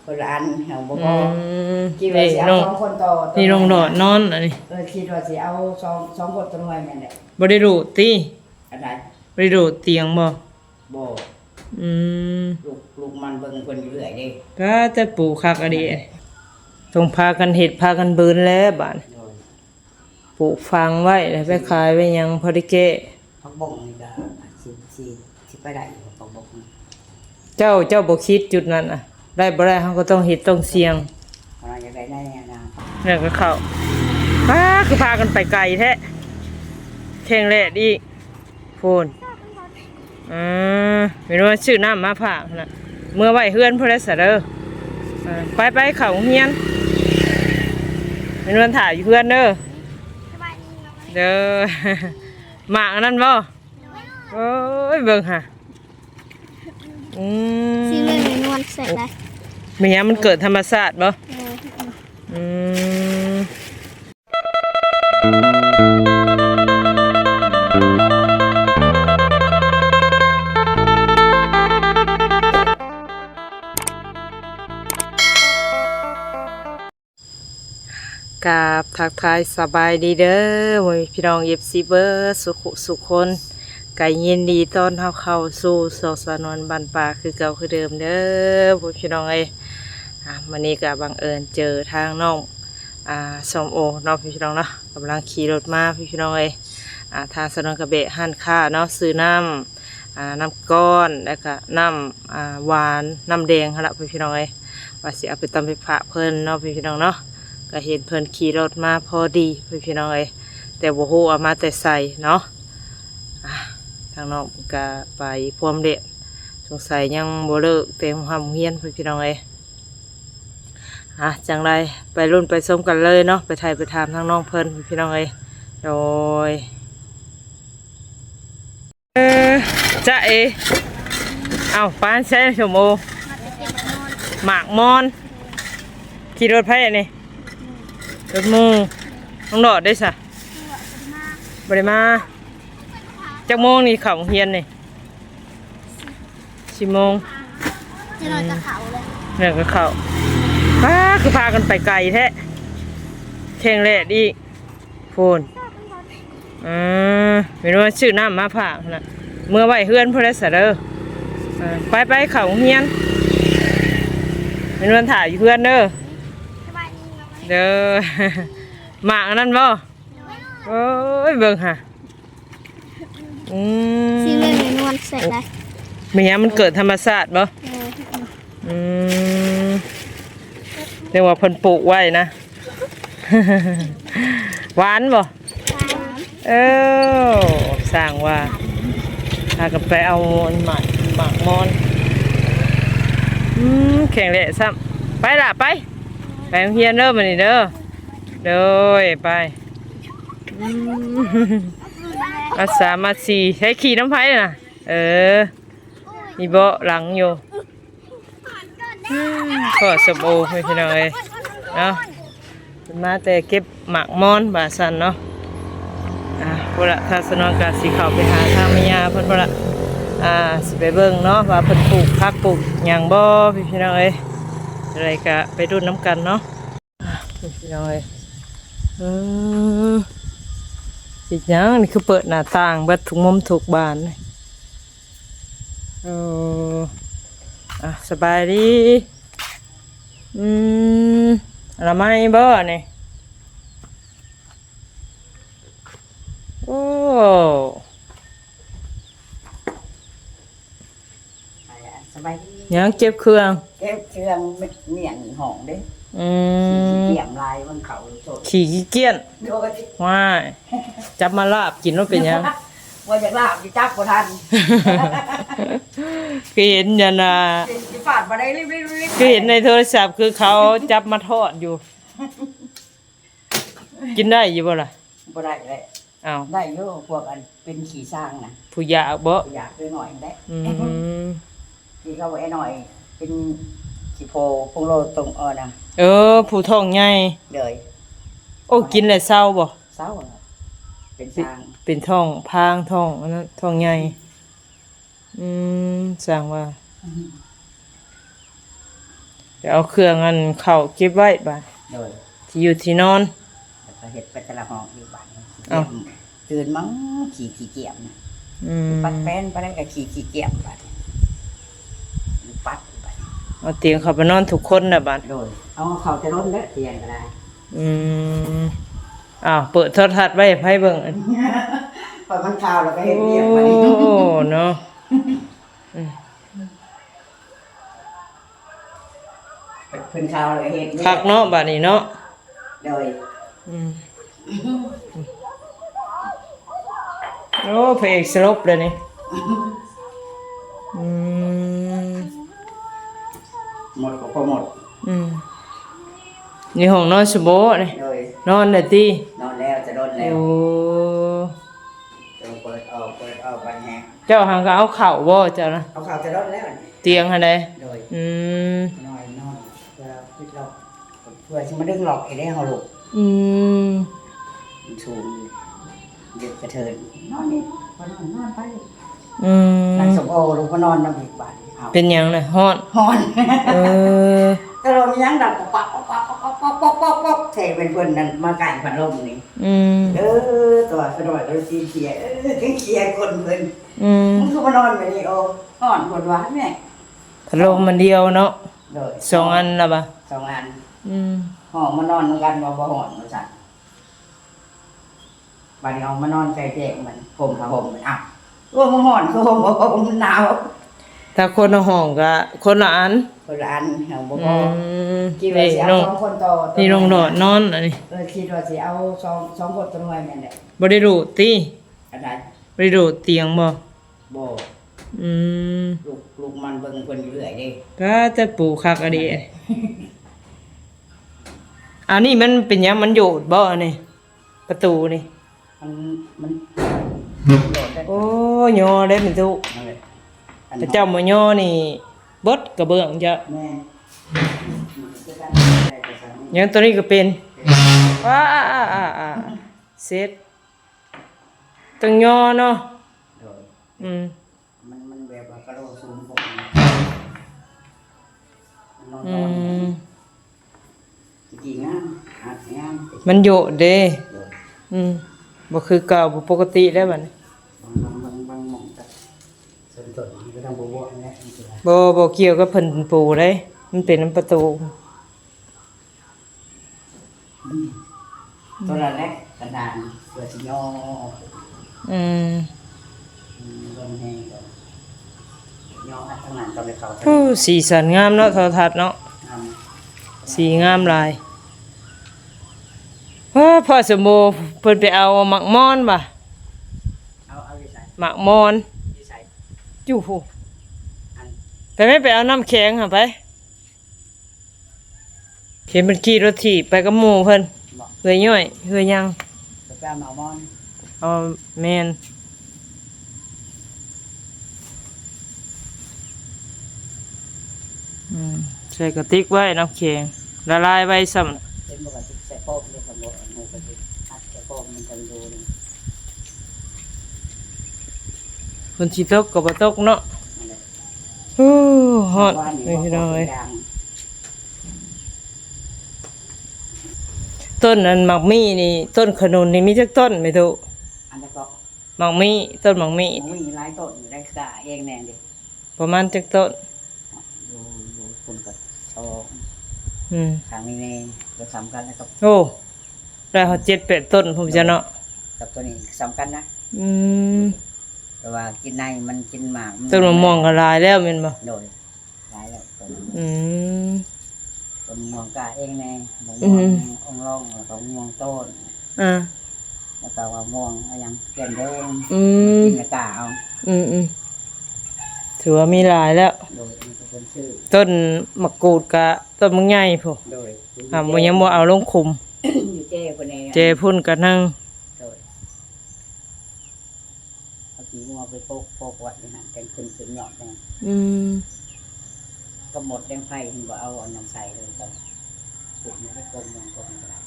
คนละอันแถวบ่พ อื อ ม คิดว่าสิเอา2คนต่อ นี่น้องดอดนอนอันนี้ คิดว่าสิเอาสองคนตัวหน่วยแม่นแหละ บ่ได้ดูติ อันใด บ่ได้ดูเตียงบ่ บ่ อืม ลูกมันเบิ่งเพิ่นอยู่เรื่อยเด้ ก็แต่ปู่คักอะดีต้องพากันเฮ็ดพากันเบินแล้วบาด โดย ปลูกฟังไว้แล้วไปขายไว้ยังพอได้แก้ ผักบงนี่ก็สิไปได้อยู่ผักบงนี่ เจ้าบ่คิดจุดนั้นอ่ะ ได้บ่ได้เฮาก็ต้องเฮ็ดต้องเสี่ยง เราอยากได้แน่นะ แล้วก็เข้าคือพากันไปไกลแท้แข่งแลดอีกโพนไม่รู้ว่าชื่อน้ำมาผ่านะเมื่อไหวเฮือนพุ่นแล้วซะเด้อไปเข้าโรงเรียนไม่รู้ว่าถ่ายอยู่เพื่อนเด้อเด้อ หมากอันนั้นบ่โอ้ยเบิ่งหะ ซีเรียลนวลเสร็จแล้ว ไม่งั้นมันเกิดธรรมชาติบ่อืมกับทักทายสบายดีเด้อพี่น้องเอฟซีเบอร์สุขคนไก่ยินดีต้อนเข้าสู่สอสนวนบันป่าคือเก่าคือเดิมเด้อพี่น้องวันนี้ก็บังเอิญเจอทางน้องส้มโอเนาะพี่น้องเนาะกำลังขี่รถมาพี่น้องทางสนวนกระเบะหั่นค่าเนาะซื้อน้ำน้ำก้อนแล้วก็น้ำหวานน้ำแดงละพี่น้องว่าสิเอาไปตำไปฝากเพิ่นเนาะพี่น้องเนาะก็เห็นเพิ่นขี่รถมาพอดีพี่น้องแต่บ่ฮู้เอามาแต่ใส่เนาะทางน้องก็ไปพวมเด็ดสงสัยยังบ่เลิกเต็มความเฮียนพี่น้องจังไรไปรุ่นไปส้มกันเลยเนาะไปถ่ายไปถามทางน้องเพิ่นพี่น้องโดยจะเอาป้านใช้ชมโอหมากมอนขี่รถไผ่นี่รถมูน้องดอดได้สะบริมาจักโมงนี่เขาเฮียนนี่10 โมง จะนอนกับเขาเลย เนี่ยก็เขาคือพากันไปไกลแท้แข่งแลดอีกโฟนไม่รู้ว่าชื่อน้ำมาผ่านะเมื่อไหวเฮือนพุ่นแล้วซะเด้อไปเข้าโรงเรียนไม่รู้ว่าถ่ายอยู่เพื่อนเด้อเด้อ หมากอันนั้นบ่โอ้ยเบิ่งหะ ซีเรียลนวลเสร็จแล้ว ไม่งั้นมันเกิดธรรมชาติบ่เรียกว่าเพิ่นปลูกไว้นะ หวานบ่สร้างว่าพากันไปเอาหมากมอนแข่งแหละซ้ำไปล่ะไปโรงเรียนเด้อมื้อนี้เด้อเด้อไปอาสามาสีใช้ขี่น้ำไผ่น่ะมีเบาะหลังอยู่ก็สมโอพี่น้องเนาะมาแต่เก็บหมากมอนบาสันเนาะพวกละทาสนองกาสีขาวไปหาทางเมียเพิ่นพวกละสิไปเบิ่งเนาะว่าเพิ่นปลูกผักปลูกหยังบ่พี่น้องอะไรก็ไปดูน้ำกันเนาะพี่น้องอีกอย่างนี่คือเปิดหน้าต่างเบิดทุกมุมทุกบานสบายดีอะไรมาอีบ่เนี่ยโอ้สบายดี ยังเจ็บเครื่อง เก็บเครื่องเมียนห้องเด้เกี่ยมลายมันเขาสด ขี่ขี้เกียจ โดย ว้ายจับมาลาบกินว่าเป็นยัง ว่าจากลาบจะจับบ่ทัน คือเห็นยันจะฝาดมาได้รีบ คือเห็นในโทรศัพท์คือเขาจับมาทอดอยู่ กินได้อยู่บ่ล่ะ บ่ได้เลย อ้าว ได้เยอะพวกอันเป็นขี่สร้างนะ ผู้ยาบ่ อยากด้วยหน่อยได้ ที่เขาไว้หน่อยเป็นขี้โพพงโลตรงนะ ผู้ท้องใหญ่ เลย โอ้กินแล้วเศร้าบ่ เศร้าเป็นสร้าง เป็นท้องพางท้องอันนั้นท้องใหญ่สั่งว่าไป เอาเครื่องอันเข้าเก็บไว้บาด โดย ที่อยู่ที่นอน แล้วก็เฮ็ดไปแต่ละห้องอยู่บ้าน เอ้า ตื่นมั้งขี่เกียบนะ อืม ปัดแป้นไปได้ก็ขี่เกียบบัดปัดบัด เอาเตียงเข้าไปนอนทุกคนน่ะบาด โดยเอาเขาจะล้นแล้วเตียงก็ได้ อืมอ้าวเปิดโทรทัศน์ไว้ให้เบิ่งอัน พอมันข่าวแล้วก็เฮ็ด โอ้ เกียบไป เนาะ เพิ่นข่าวแล้วก็เฮ็ด คักเนาะบาดนี้เนาะ โดย อืมโอ้เพลงสลบเลยนี่อืม หมดก็หมด อืมนี่ห้องนอนสโบนี่ โดย นอนได้ติ นอนแล้วจะล้นแล้ว โอ้ จะเปิดออกไปแฮะ เจ้าหางก็เอาเข่าบ่เจ้านะ เอาข่าวจะล้นแล้ว เตียงหั่นใด โดย อืม นอนจะพิดหลอกเพื่อสิมาดึงหลอกให้ได้เฮาลูก อืม ชูเด็กกระเทินนอนนี่พอนอนไป อืม นางสมโอลูกก็นอนน้ำอีกบาดเอา เป็นหยังน่ะฮ้อน ฮอน เออ แต่เรามียังดังป๊อกป๊อกเทเป็นเพิ่นนั่นมาไก่พัดลมนี่ อืม ตัวกระโดดเราซีเขียเขียคนเพิ่น อืม มึงคือมานอนแบบนี้โอ้ฮอนคนวะแม่ พัดลมมันเดียวเนาะ โดย สองอันล่ะบ่ สองอัน อืม ห้องมานอนนำกันบ่ฮอนว่าซั่นบัดนี้เอามานอนใกล้แจ้งมันห่มผ้าห่มมันอ้าวว่ามันฮอนคือห่มบ่ห่มมันหนาว ถ้าคนละห้องก็คนละอัน คนละอันเฮาบ่พ อื อ ม คิดว่า นี่ สิเอา น้อง สองคนต่อ นี่น้องโดดนอนอันนี้ คิดว่าสิเอาสองคนตัวหน่วยแม่นแหละ บ่ได้รู้ติ อันใด บ่ได้รู้เตียงบ่ บ่ อืม ลูกมันเบิ่งเพิ่นอยู่เรื่อยเด้ ก็จะปลูกคักอะดีอันนี้มันเป็นหยังมันโยดบ่อันนี้ประตูนี่ มันโดดได้ โอ้ยอได้เป็นตุ นั่นแหละอัน พระเจ้าบ่ยอนี่เบิดกระเบื้องจ้ะ แม่ หยังตัวนี้ก็เป็นว้าเสร็จต้องยอเนาะ โดด อืม มันแบบว่ากระโดดสูงผมนอน อื นอน ม กี่งามหัดงาม มันโยดเด้ โดด อืมบ่คือเก่าบ่ปกติแล้วบัดนี้ บางหม่องก็ส่วนมันก็ต้องบ่ๆนะนี่คือ บ่เกี่ยวกับเพิ่นปูเด้มันเป็นน้ำประตู ตัวละเล็กกระดานเพื่อสิย่อ อืม ลงให้ก่อนย่ออัดทั้งนั้นตอนไปเขา โอ้สีสันงามเนาะโทรทัศน์เนาะ ทำ สีงามหลายพ่อสมโภชเพิ่นไปเอาหมักมอนบ่ะ เอาอยู่ใส่ หมักมอน อยู่ใส่ อยู่ผู้ อัน ไปไม่ไปเอาน้ำแข็งหั่นไปเห็นมันขี่รถถีบไปกับหมู่เพิ่น บอก เฮือยย่อยเฮือยยัง จะแป้งหมามอน เอาแม่นใส่กระติกไว้น้ำแข็งละลายไว้ซ้ำ เป็นปกติใส่โป๊กเรียกว่าโป๊กหมูกระติกอัดใส่โป๊กมันจะดูนี่ เพิ่นสิตกก็บ่ตกเนาะ นั่นแหละ โอ้ฮอด ว่า นี่พี่น้องเอ้ย ยาง ต้นอันหมักมี่นี่ต้นขนุนนี่มีจักต้นไหมตุ อันนั้นก็ หมักมี่ต้นหมักมี่ มีหลายต้นอยู่ได้กะเองแน่ดิ ประมาณจักต้น ดูคนกับโชว์ อืม ทางนี้นี่จะสำคัญนะครับ โอ้ได้ฮอด7-8ต้นผมจะเนาะ กับตัวนี้สำคัญนะ อืม แต่ว่ากินในมันกินหมาก ต้นมะม่วงก็หลายแล้วแม่นบ่ โดยหลายแล้วต้น อืม ต้นมะม่วงกะเองแน่มะ อื ม่วง ม องร่องแล้วก็มะม่วงต้น อ่า แล้วก็มะม่วงอะไรอย่างเกลียนแดง อืม กินกะเอา อืมถือว่ามีหลายแล้ว โดยมันจะเป็นชื่อ ต้นมะกรูดกะต้นมังใหญ่พุ โดย บ่ยังบ่เอาลงคุม อยู่เจ้คนนี้ เจพุ่นก็นั่ง โดยเอาขี้งัวไปโปกวัดนะฮะแกงขึ้นหยอดนะ อืม ก็หมดแดงไฟเห็นบ่เอาอันนั้นใส่เลยก็สุดไม่ได้กลมมองกลมก็ได้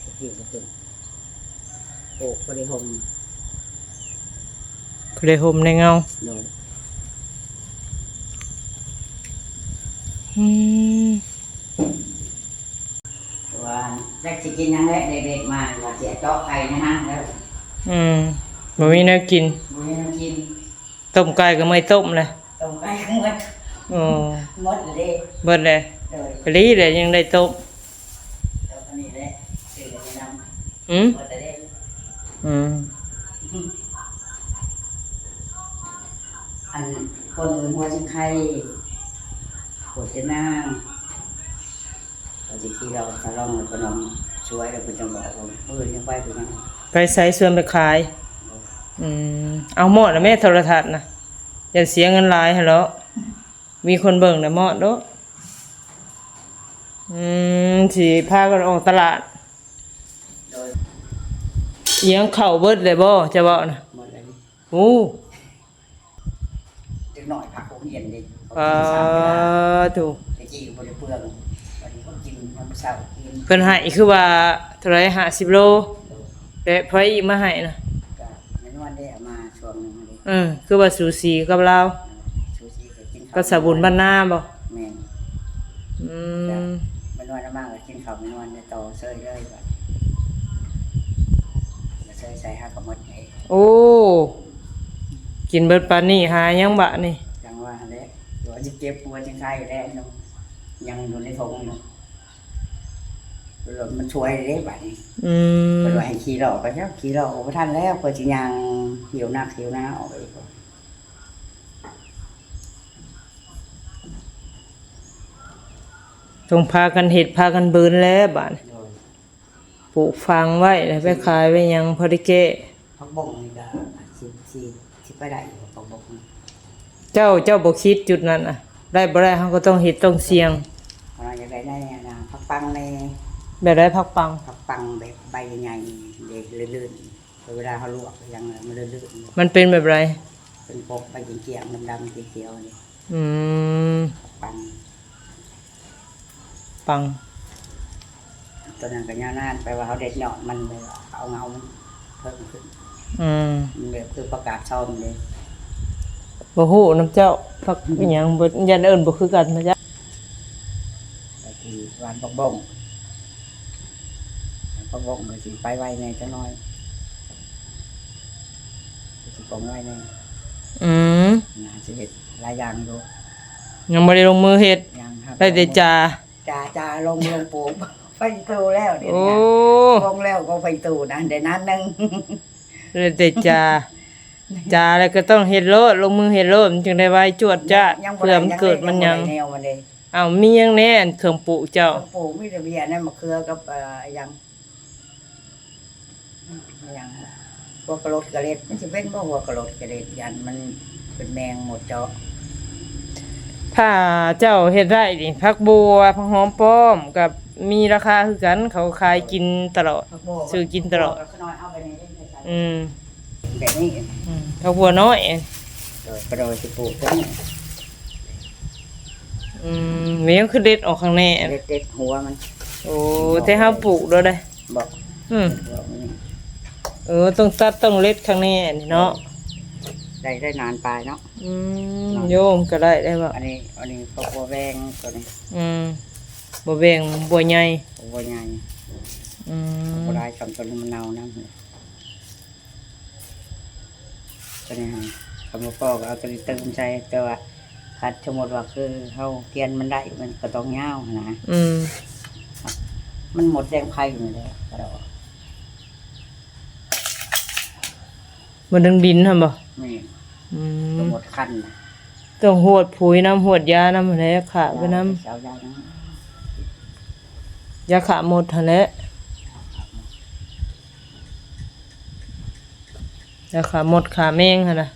สกิลก็ตึงโปกบริหม ก็ได้ห่มในเงา โดย อืม ว่าแรกสิกินยังแรกเด็กๆมาว่าเสียเจาะไข่นะฮะแล้ว บ่มีแนวกิน บุญยังกิน ต้มไก่ก็ไม่ต้มเลย ตรงไก่หมด โอ้ หมดเลย เบิดเลย โดย กะลีเลยยังได้ต้ม แล้วก็นี่แหละซื้อไปนำ อืม หมดแต่เด็ก อืม อันคนอื่นหัวจังไข่ปวดจะนั่งเราจะขี่เราสะลองแล้วก็น้องช่วยแล้วก็จังบอกว่าปืนยังไปไปนั่ง ไปใส่ส่วนไปขาย เอาหมดนะแม่โทรทัศน์นะอย่าเสียเงินหลายหั่นแหล้วมีคนเบิ่งนะหมดเด้อสิพากันออกตลาด โดย เอียงเข้าเบิดเลยบ่จะเว้านะ หมดเลย โอ้ จึงหน่อยผักผมเย็นดิ ถูก ตะกี้ก็บ่ได้เปลืองวันนี้เขากินน้ำเช้ากิน เพิ่นให้คือว่าเท่าไหร่50 โลแต่ไผอีกมาให้นะ ก็แม่นวลได้เอามาช่วงหนึงเลย คือว่าสูสีกับเรา ซูชิก็กินข้าว ก็สาบุญบ้านนาบ่ แม่น อืม แม่นวลเอามาก็กินข้าวแม่นวลได้ต่อเซยเลยบัดมาเซยใส่ห้ากับหมดให้ โอ้กินเบิดปานนี้หายังบะนี่ จังว่าแหละตัวจะเจ็บปวดจังไข้แล้วเนาะยังอยู่ในท้องเนาะรถมันช่วยได้บัดนี้ อืม เพิ่นว่าให้ขี่รอก็เจ้าขี่รอบ่ทันแล้วเพิ่นสิย่างหิวนักหิวหน้าออกไปอีก ต้องพากันเฮ็ดพากันเบินแล้วบาดนี้ โดย ปลูกฝังไว้แล้วไปขายไว้ยังพอได้แก้ พักบงนี่ก็สิไปได้อยู่พักบงนี่ เจ้าบ่คิดจุดนั้นน่ะ ได้บ่ได้เฮาก็ต้องเฮ็ดต้องเสี่ยง เราอยากได้นะพักปังใน แบบได้พักปัง พักปังแบบใบใหญ่ๆเด็กลื่นๆเวลาเขาลวกยังมันลื่น มันเป็นแบบไร ๆเป็นปกใบเกี่ยงๆดำๆเขียวๆนี่ อืม ปัง ปัง ตัวนั้นก็ยาวนานไปว่าเขาเด็ดหยอดมันเลยเอาเงามันเพิ่มขึ้น มันแบบคือประกาศชอบเลย บ่ฮู้น้ำเจ้าพักอีหยังบ่ยันเอิ้นบ่คือกันนะจ๊ะ แต่ที่วานพักบงพักบงมันสิไปไวในจะน้อยสิปงไวใน อืม นะสิเห็ดหลายอย่างดู ยังบ่ได้ลงมือเฮ็ด ยังครับ ได้แต่จ่า จ่าลงปลูกไฟตูแล้วเดี๋ยว โอ้ นี้ลงแล้วก็ไฟตูนะเดี๋ยวนั้นนึง ได้แต่จ่าแล้วก็ต้องเฮ็ดโลดลงมือเฮ็ดโลดมันจึงได้ไว้จวดจ้าดเพื่อมันเกิดมันหยัง แนวมันเลย อ้าวมีหยังแน่อันเครื่องปลูกเจ้า ปลูกมีแต่เบียร์นั่นมะเขือกับยังหัวกระโหลกกระเล็ดมันจะเป็นบ่หัวกระโหลกกระเล็ดยันมันเป็นแมงหมดเจาะ ถ้าเจ้าเฮ็ดได้นี่ผักบัวผักหอมป้อมกับมีราคาคือกันเขาขายกินตลอด ซื้อกินตลอด น้อยเอาไปในนี้ไปใส่ อืม แบบนี้ ผักบัวน้อย โดยกระโดดสิปลูกตรงนี้ เมียงคือเด็ดออกข้างในอัน เด็ดหัวมัน โอ้แต่เฮาปลูกด้วยได้ บอก อืม หัวมันนี่ ต้องตัดต้องเล็ดข้างในอันนี้เนาะ ได้นานไปเนาะ โยมก็ได้บ่ อันนี้เขาบัวแวงตัวนี้ บ่แบ่งบ่ใหญ่ บัวใหญ่ อืม บัวลายสองตัวนี้มันเน่านะตัวนี้ฮะคำว่าปอกเอาตัวนี้เติมใจแต่ว่าคัดสมมติว่าคือเขาเกียนมันได้มันก็ต้องยาวนะ มันหมดแรงไฟอยู่แล้วกระโดด มันดึงดินหั่นบ่ นี่ อื ก็ ม หมดคันนะ ต้องหวดปุ๋ยน้ำหวดยาน้ำอะไรขาไปน้ เสายาวนะ ำยาขาหมดหั่นแหละยาขาหมดขาแมงหั่นน่ะ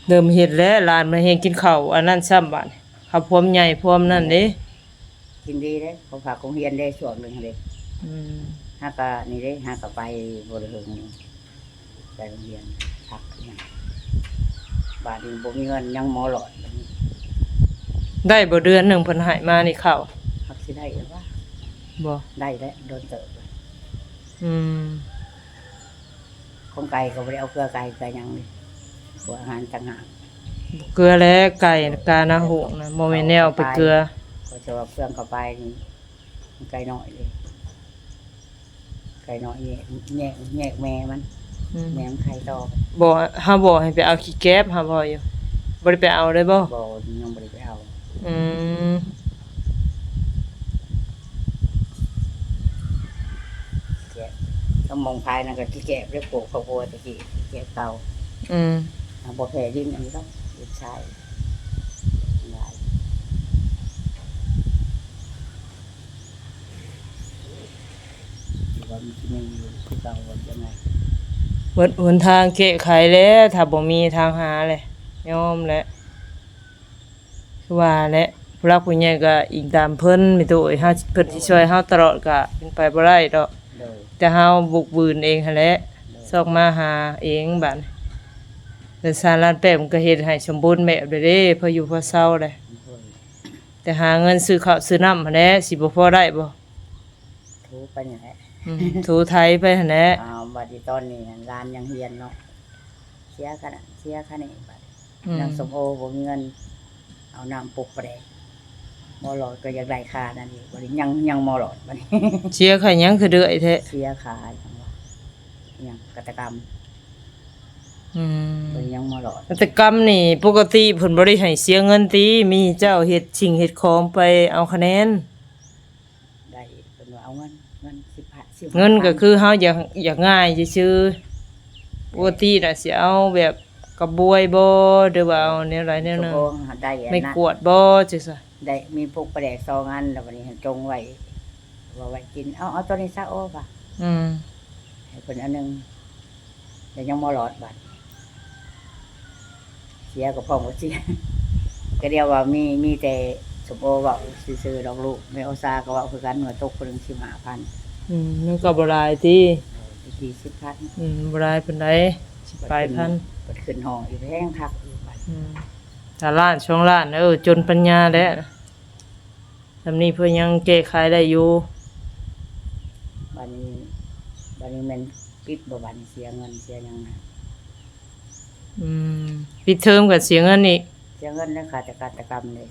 เริ่มเฮ็ดแล้วหลานมาเฮ็ดกินข้าวอันนั้นซ้ำบัดข้าวพวมใหญ่พวมนั่นเด้ กินดีเลยเขาฝากคงเฮียนได้ช่วงหนึ่งเลย อืม ห้ากะนี่ได้ห้ากะไปบริเวณนี้ไปโรงเรียนพักเนี่ยบาทนี้บ่มีเงินยังหมอหลอดแบบนี้ ได้บ่เดือนหนึงเพิ่นให้มานี่ข้าว พักสิได้หรือว่า บ่ ได้แล้วโดนเติบ อืม ของไก่ก็บ่ได้เอาเกลือไก่ยังเลย หัวอาหารต่างหาก เกลือและไก่กานะหูนะโมเมนแนวไปเกลือ ก็จะว่าเพื่อนเข้าไปนี่มันไก่น้อยเลยไก่น้อยแยกแม่มัน อืม แม่มันไข่ต่อ บอกเฮาบอกให้ไปเอาขี้แก๊บเฮาบอกอยู่บ่ได้ไปเอาเลยบ่ บ่ยังบ่ได้ไปเอา อืม แกะก็มองภายนั่นก็ที่แกะเรียกปลูกข้าวโพดตะกี้แกะเตา อืม บ่แพ้ดินอันนี้ต้องดินทรายหลายว่ามันสิยังอยู่คือเก่าว่าจังไง หนทางแก้ไขแล้วถ้าบ่มีทางหาเลยยอมแหละคือว่าแหละผู้รักผู้ใหญ่ก็อิงตามเพิ่นมีตัวเฮาเพิ่นสิช่วยเฮาตลอดก็เป็นไปบ่ได้ดอก โดย แต่เฮาบุกบืนเองหั่นแหละซอกมาหาเองบัดนี้แต่สารลานแป้งมันก็เฮ็ดให้สมบูรณ์แบบเด้พออยู่พอเซาเลย โดย แต่หาเงินซื้อข้าวซื้อน้ำหั่นแหละสิบ่พอได้บ่ ทูไปนี่แหละ ถูไทยไปหั่นแหละ บัดนี้ตอนนี้ร้านยังเฮียนเนาะเสียกันเสียค่านี่บัด อืม นางสมโอบ่มีเงินเอาน้ำปลุกไปได้หมอหลอดก็อยากได้ค่านั่นอีกบัดนี้ยังหมอหลอดบัดนี้ เชียร์ไข่หยังคือเดือยแท้ เสียค่าจังว่ายังกตกรรม อืม บัดนี้ยังหมอหลอด แต่กรรมนี่ปกติเพิ่นบ่ได้ให้เสียเงินติมีเจ้าเฮ็ดสิ่งเฮ็ดของไปเอาคะแนน ได้เพิ่นว่าเอาเงิน10 เงินก็คือเฮาอยากง่ายซื่อๆปกติน่ะสิเอาแบบกระบวยบ่หรือว่าเอาแนวใดแนวหนึง ได้อัน ไม่ นั้น กวดบ่จังซี่ ได้มีพวกปลาแดก2อันแล้วบัดนี้จงไว้ว่าไว้กินเอาตัวนี้ซะโอ้ป่ะ อืม ให้เพิ่นอันหนึงแล้วยังหมอหลอดบัดเสียก็พร้อมบ่เสีย ก็เดียวว่ามีแต่สมโอเว้าซื่อๆดอกลูกแม่โอซาก็เว้าคือกันว่าตกคนหนึง15,000 มันก็บ่หลายติ อีก10,000 บ่หลายปานใด10ปลายพัน เปิดขึ้นห้องอีกแพงคักอีกบัด ถ้าล้านช่องล้านจนปัญญาแล้วซำนี้เพิ่นยังแก้ไขได้อยู่ บัดนี้แม่นปิดบ่บัดนี้เสียเงินเสียหยังนะ อืมปิดเทอมก็เสียเงินอีก เสียเงินแล้วขาดกรรมเลย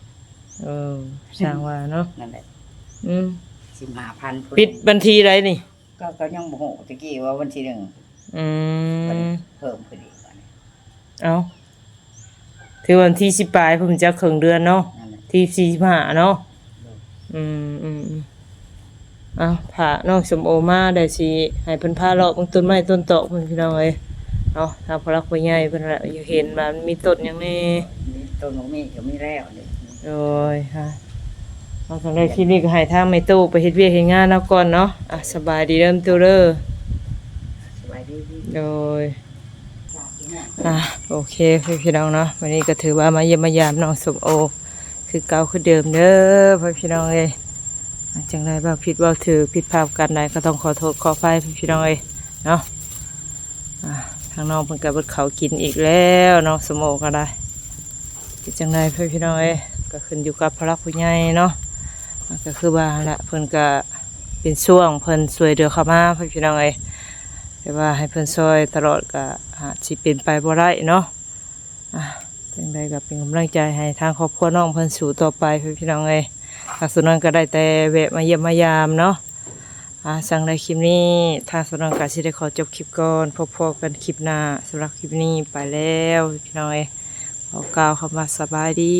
เออสร้างว่าเนาะ นั่นแหละ อืม 15,000พุ่น ปิดบัญชีไรนี่ ก็ยังบ่ฮู้ตะกี้ว่าวันที่1 อื บัด ม นี้เพิ่มขึ้นอีกบัดนี้ เอาถือวันที่10ปลายผมจะครึ่งเดือนเนาะ นั่นแหละ ที่45เนาะอืมเอาพาน้องสมโอมาได้สิให้เพิ่นพาเลาะเบิ่งต้นไม้ต้นตอกเพิ่นพี่น้องเอ้ยเนาะทางพลักผู้ใหญ่เพิ่นน่ะอยากเห็นว่ามันมีต้นหยังแน่ มีต้นหมูมีก็มีแล้วนี่ โอ้ยฮะเอาสำหรับคลิปนี้ก็ให้ทางแม่ตู้ไปเฮ็ดเวียกเฮ็ดงานเอาก่อนเนาะสบายดีเด้อตู้เด้อ สบายดี โดยโอเคพี่น้องเนาะวันนี้ก็ถือว่ามาเยี่ยมมายามน้องสมโอคือเก่าคือเดิมเด้อพี่น้องเอ้ยจังไดบ่ผิดบ่ถือผิดพลาดกันใดก็ต้องขอโทษขออภัยพี่น้องเอ้ยเนาะทางน้องเพิ่นก็เบิดข้าวกินอีกแล้วน้องสมโอก็ได้เป็นจังไดพี่น้องเอ้ยก็ขึ้นอยู่กับพระผู้ใหญ่เนาะก็คือว่าละเพิ่นก็เป็นช่วงเพิ่นช่วยเหลือเข้ามาพี่น้องเอ้ยแต่ว่าให้เพิ่นช่วยตลอดก็อาจสิเป็นไปบ่ได้เนาะจังใดก็เป็นกำลังใจให้ทางครอบครัวน้องเพิ่นสู่ต่อไปพี่น้องเอ้ยทางสุนันก็ได้แต่แวะมาเยี่ยมมายามเนาะสั่งในคลิปนี้ทางสุนันก็สิได้ขอจบคลิปก่อนพบกันคลิปหน้าสำหรับคลิปนี้ไปแล้วพี่น้องเอ้ยขอกล่าวคำว่าสบายดี